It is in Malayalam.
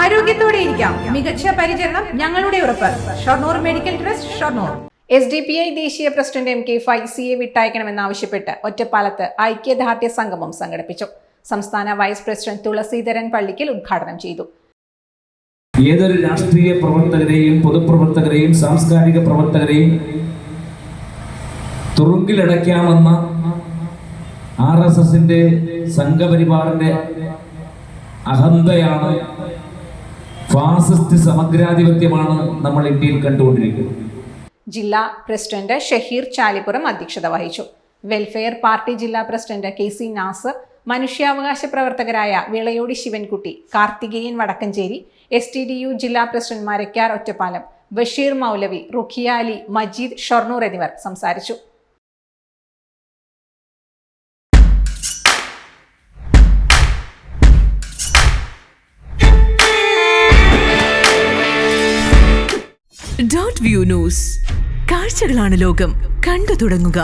ആരോഗ്യത്തോടെ ഇരിക്കാം. മികച്ച പരിചരണം ഞങ്ങളുടെ ഉറപ്പ്. Shoranur medical trust, Shoranur. SDPI ദേശീയ പ്രസിഡന്റ് MK ഫൈസിയെ വിട്ടയക്കണമെന്നാവശ്യപ്പെട്ട് ഒറ്റപ്പാലത്ത് ഐക്യദാർഢ്യ സംഗമം സംഘടിപ്പിച്ചു. സംസ്ഥാന വൈസ് പ്രസിഡന്റ് തുളസീധരൻ പള്ളിക്കൽ ഉദ്ഘാടനം ചെയ്തു. ഏതൊരു രാഷ്ട്രീയ പ്രവർത്തകരെയും പൊതുപ്രവർത്തകരെയും സാംസ്കാരിക പ്രവർത്തകരെയും തുറുങ്കിലടയ്ക്കാമെന്ന RSSന്റെ സംഘപരിവാറിന്റെ അഹന്തയാണ്, ഫാസിസ്റ്റ് സമഗ്രാധിപത്യമാണ് നമ്മൾ ഇന്ത്യയിൽ കണ്ടുകൊണ്ടിരിക്കുന്നത്. ജില്ലാ പ്രസിഡന്റ് ഷഹീർ ചാലിപ്പുറം അധ്യക്ഷത വഹിച്ചു. വെൽഫെയർ പാർട്ടി ജില്ലാ പ്രസിഡന്റ് KC നാസർ, മനുഷ്യാവകാശ പ്രവർത്തകരായ വിളയോടി ശിവൻകുട്ടി, കാർത്തികേയൻ വടക്കഞ്ചേരി, STDU ജില്ലാ പ്രസിഡന്റ് മരക്കാർ ഒറ്റപ്പാലം, ബഷീർ മൗലവി, റുഖിയ അലി, മജീദ് ഷൊർണൂർ എന്നിവർ സംസാരിച്ചു. .view ന്യൂസ്, കാഴ്ചകളാണ് ലോകം, കണ്ടു തുടങ്ങുക.